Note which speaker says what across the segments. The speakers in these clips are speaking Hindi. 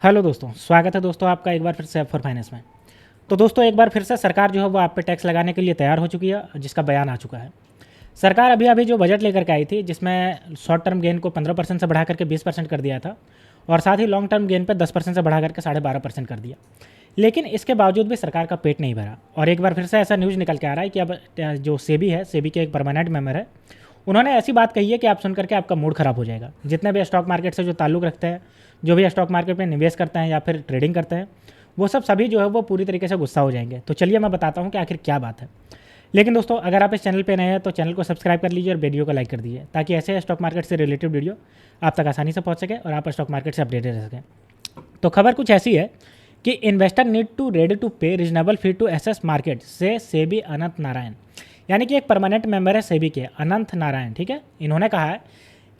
Speaker 1: हेलो दोस्तों, स्वागत है दोस्तों आपका एक बार फिर से ऐप फॉर फाइनेंस में। तो दोस्तों एक बार फिर से सरकार जो है वो आप पे टैक्स लगाने के लिए तैयार हो चुकी है, जिसका बयान आ चुका है। सरकार अभी अभी जो बजट लेकर के आई थी, जिसमें शॉर्ट टर्म गेन को 15% से बढ़ा करके 20% कर दिया था और साथ ही लॉन्ग टर्म गेन पे 10% से बढ़ा करके 12.5% कर दिया। लेकिन इसके बावजूद भी सरकार का पेट नहीं भरा और एक बार फिर से ऐसा न्यूज़ निकल के आ रहा है कि अब जो सेबी है, सेबी के एक परमानेंट मेंबर है, उन्होंने ऐसी बात कही है कि आप सुन करके आपका मूड खराब हो जाएगा। जितने भी स्टॉक मार्केट से जो ताल्लुक़ रखते हैं, जो भी स्टॉक मार्केट में निवेश करते हैं या फिर ट्रेडिंग करते हैं, वो सब सभी जो है वो पूरी तरीके से गुस्सा हो जाएंगे। तो चलिए मैं बताता हूँ कि आखिर क्या बात है। लेकिन दोस्तों अगर आप इस चैनल पे नए हैं तो चैनल को सब्सक्राइब कर लीजिए और वीडियो को लाइक कर दीजिए, ताकि ऐसे स्टॉक मार्केट से रिलेटेड वीडियो आप तक आसानी से पहुँच सके और आप स्टॉक मार्केट से अपडेटेड रह सकें। तो खबर कुछ ऐसी है कि investor need to ready to pay reasonable fee to access market से सेबी अनंत नारायण, यानी कि एक परमानेंट मेंबर है सेबी के अनंत नारायण। ठीक है, इन्होंने कहा है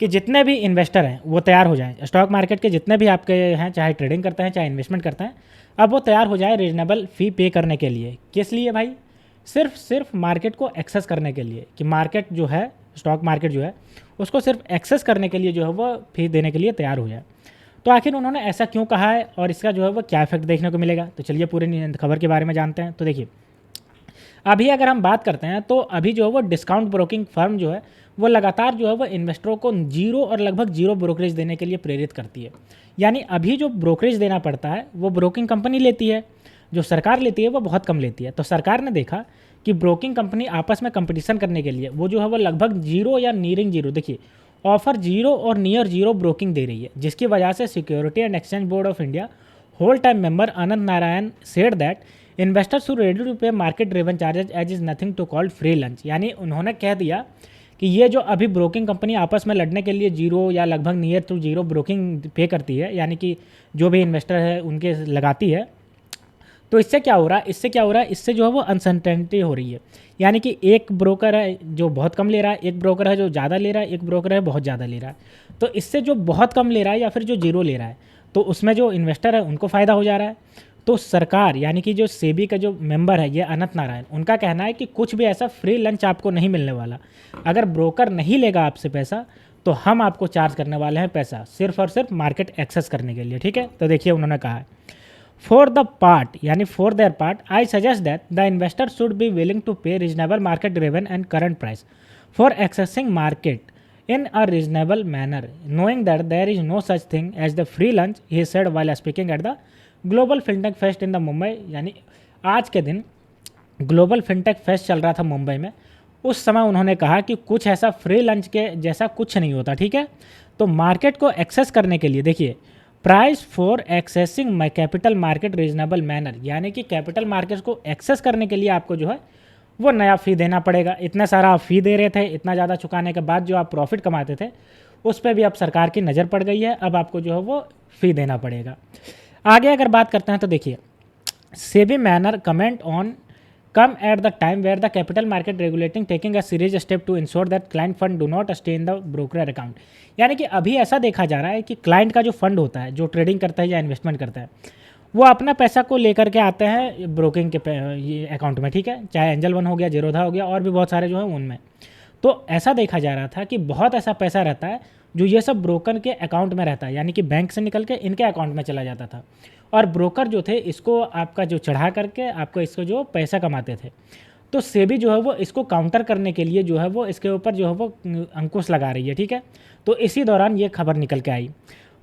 Speaker 1: कि जितने भी इन्वेस्टर हैं वो तैयार हो जाएं, स्टॉक मार्केट के जितने भी आपके हैं, चाहे ट्रेडिंग करते हैं चाहे इन्वेस्टमेंट करते हैं, अब वो तैयार हो जाए रीजनेबल फ़ी पे करने के लिए। किस लिए भाई? सिर्फ मार्केट को एक्सेस करने के लिए, कि मार्केट जो है, स्टॉक मार्केट जो है, उसको सिर्फ एक्सेस करने के लिए जो है वो फ़ी देने के लिए तैयार हो जाए। तो आखिर उन्होंने ऐसा क्यों कहा है और इसका जो है वो क्या इफेक्ट देखने को मिलेगा? तो चलिए पूरी खबर के बारे में जानते हैं। तो देखिए, अभी अगर हम बात करते हैं तो अभी जो है वो डिस्काउंट ब्रोकिंग फर्म जो है वो लगातार जो है वो इन्वेस्टरों को जीरो और लगभग जीरो ब्रोकरेज देने के लिए प्रेरित करती है। यानी अभी जो ब्रोकरेज देना पड़ता है वो ब्रोकिंग कंपनी लेती है, जो सरकार लेती है वो बहुत कम लेती है। तो सरकार ने देखा कि ब्रोकिंग कंपनी आपस में कंपटीशन करने के लिए वो जो है वो लगभग जीरो या नियरिंग जीरो, देखिए ऑफर जीरो और नियर जीरो ब्रोकिंग दे रही है, जिसकी वजह से security and exchange board of India whole time member Ananth Narayan said that investors should ready to pay market driven charges as is nothing to called free lunch. यानी उन्होंने कह दिया कि ये जो अभी ब्रोकिंग कंपनी आपस में लड़ने के लिए जीरो या लगभग नियर टू जीरो ब्रोकिंग पे करती है, यानी कि जो भी इन्वेस्टर है उनके लगाती है, तो इससे क्या हो रहा है, इससे जो है वो अनसर्टेनिटी हो रही है। यानी कि एक ब्रोकर है जो बहुत कम ले रहा है, एक ब्रोकर है जो ज़्यादा ले रहा है, एक ब्रोकर है बहुत ज़्यादा ले रहा है। तो इससे जो बहुत कम ले रहा है या फिर जो जीरो ले रहा है, तो उसमें जो इन्वेस्टर है उनको फ़ायदा हो जा रहा है। तो सरकार यानी कि जो सेबी का जो मेंबर है ये अनंत नारायण, उनका कहना है कि कुछ भी ऐसा फ्री लंच आपको नहीं मिलने वाला। अगर ब्रोकर नहीं लेगा आपसे पैसा तो हम आपको चार्ज करने वाले हैं पैसा, सिर्फ और सिर्फ मार्केट एक्सेस करने के लिए। ठीक है, तो देखिए उन्होंने कहा है फॉर द पार्ट, यानी for their part, I suggest that the investor should be willing to pay reasonable market driven and current price for accessing market in a reasonable manner, knowing that there is no such thing as the free lunch, he said while speaking at the global fintech fest in the Mumbai. यानी आज के दिन ग्लोबल फिनटेक फेस्ट चल रहा था मुंबई में, उस समय उन्होंने कहा कि कुछ ऐसा फ्री लंच के जैसा कुछ नहीं होता। ठीक है, तो मार्केट को एक्सेस करने के लिए देखिए, price for accessing capital market reasonable manner, यानी कि कैपिटल मार्केट को एक्सेस करने के लिए आपको जो है वो नया फ़ी देना पड़ेगा। इतना सारा आप फ़ी दे रहे थे, इतना ज़्यादा चुकाने के बाद जो आप प्रॉफिट कमाते थे उस पर भी अब सरकार की नज़र पड़ गई है, अब आपको जो है वो फ़ी देना पड़ेगा। आगे अगर बात करते हैं तो देखिए, SEBI manner comment on come at the time where the capital market regulating taking a series step to ensure that client fund do not stay in the broker account. यानी कि अभी ऐसा देखा जा रहा है कि क्लाइंट का जो फंड होता है, जो ट्रेडिंग करता है या इन्वेस्टमेंट करता है, वो अपना पैसा को लेकर के आते हैं ब्रोकिंग के ये अकाउंट में। ठीक है, चाहे एंजल वन हो गया, जीरोधा हो गया और भी बहुत सारे जो हैं उनमें। तो ऐसा देखा जा रहा था कि बहुत ऐसा पैसा रहता है जो ये सब ब्रोकर के अकाउंट में रहता है, यानी कि बैंक से निकल के इनके अकाउंट में चला जाता था और ब्रोकर जो थे इसको आपका जो चढ़ा करके आपको इसको जो पैसा कमाते थे। तो सेबी जो है वो इसको काउंटर करने के लिए जो है वो इसके ऊपर जो है वो अंकुश लगा रही है। ठीक है, तो इसी दौरान ये खबर निकल के आई।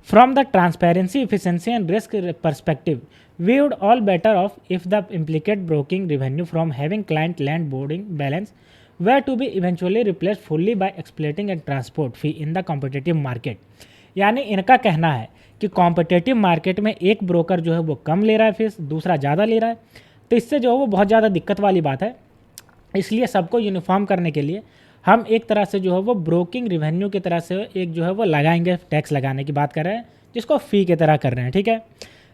Speaker 1: From the transparency, efficiency and risk perspective, we would all better off if the implicate broking revenue from having client land boarding balance were to be eventually replaced fully by exploiting and transport fee in the competitive market। यानी इनका कहना है कि कॉम्पिटेटिव मार्केट में एक ब्रोकर जो है वो कम ले रहा है फीस, दूसरा ज़्यादा ले रहा है, तो इससे जो है वो बहुत ज़्यादा दिक्कत वाली बात है। इसलिए सबको यूनिफॉर्म करने के लिए हम एक तरह से जो है वो ब्रोकिंग रिवेन्यू की तरह से एक जो है वो लगाएंगे, टैक्स लगाने की बात कर रहे हैं, जिसको फ़ी की तरह कर रहे हैं। ठीक है,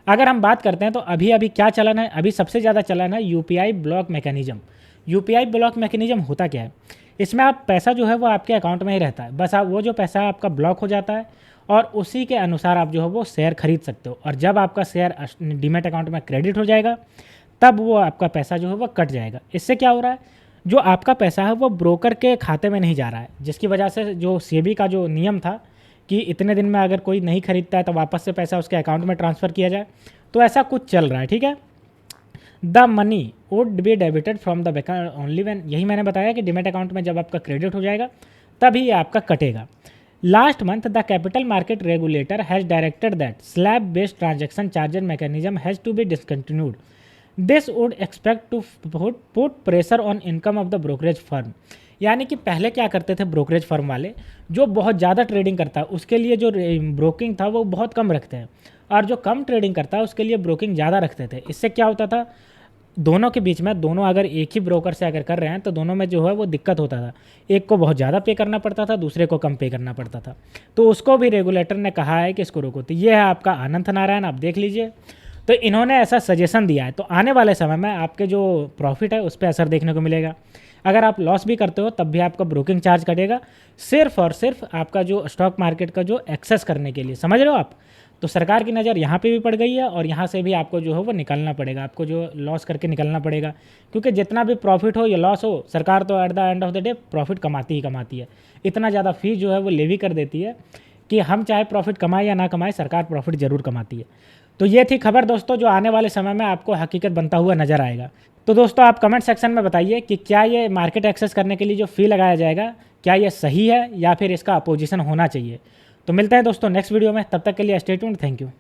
Speaker 1: अगर हम बात करते हैं तो अभी क्या चलन है, अभी सबसे ज़्यादा चलन है UPI block mechanism. UPI block mechanism होता क्या है? इसमें आप पैसा जो है वो आपके अकाउंट में ही रहता है, बस आप वो जो पैसा आपका ब्लॉक हो जाता है और उसी के अनुसार आप जो है वो शेयर खरीद सकते हो, और जब आपका शेयर डीमैट अकाउंट में क्रेडिट हो जाएगा तब वो आपका पैसा जो है वो कट जाएगा। इससे क्या हो रहा है, जो आपका पैसा है वो ब्रोकर के खाते में नहीं जा रहा है, जिसकी वजह से जो सेबी का जो नियम था कि इतने दिन में अगर कोई नहीं खरीदता है तो वापस से पैसा उसके अकाउंट में ट्रांसफ़र किया जाए। तो ऐसा कुछ चल रहा है, ठीक है। The money would be debited from the bank only when, यही मैंने बताया कि डीमैट अकाउंट में जब आपका क्रेडिट हो जाएगा तभी ये आपका कटेगा। Last month the capital market regulator has directed that slab based transaction charger mechanism has to be discontinued. This would expect to put pressure on income of the brokerage firm. यानी कि पहले क्या करते थे ब्रोकरेज फर्म वाले, जो बहुत ज़्यादा ट्रेडिंग करता है उसके लिए जो ब्रोकिंग था वो बहुत कम रखते हैं, और जो कम ट्रेडिंग करता है उसके लिए ब्रोकिंग ज़्यादा रखते थे। इससे क्या होता था, दोनों के बीच में, दोनों अगर एक ही ब्रोकर से अगर कर रहे हैं तो दोनों में जो है वो दिक्कत होता था। एक को बहुत ज़्यादा पे करना पड़ता था, दूसरे को कम पे करना पड़ता था। तो उसको भी रेगुलेटर ने कहा है कि इसको रोको। तो ये है आपका अनंत नारायण, आप देख लीजिए। तो इन्होंने ऐसा सजेशन दिया है। तो आने वाले समय में आपके जो प्रॉफिट है उस पर असर देखने को मिलेगा। अगर आप लॉस भी करते हो तब भी आपका ब्रोकिंग चार्ज कटेगा, सिर्फ और सिर्फ आपका जो स्टॉक मार्केट का जो एक्सेस करने के लिए, समझ रहे हो आप। तो सरकार की नज़र यहाँ पे भी पड़ गई है और यहाँ से भी आपको जो है वो निकलना पड़ेगा, आपको जो लॉस करके निकलना पड़ेगा। क्योंकि जितना भी प्रॉफिट हो या लॉस हो, सरकार तो at the end of the day profit कमाती ही कमाती है। इतना ज़्यादा फीस जो है वो लेवी कर देती है कि हम चाहे प्रॉफिट कमाए या ना कमाए, सरकार प्रॉफिट ज़रूर कमाती है। तो ये थी खबर दोस्तों, जो आने वाले समय में आपको हकीकत बनता हुआ नजर आएगा। तो दोस्तों आप कमेंट सेक्शन में बताइए कि क्या ये मार्केट एक्सेस करने के लिए जो फ़ी लगाया जाएगा, क्या ये सही है या फिर इसका अपोजिशन होना चाहिए। तो मिलते हैं दोस्तों नेक्स्ट वीडियो में, तब तक के लिए स्टे ट्यून्ड, थैंक यू।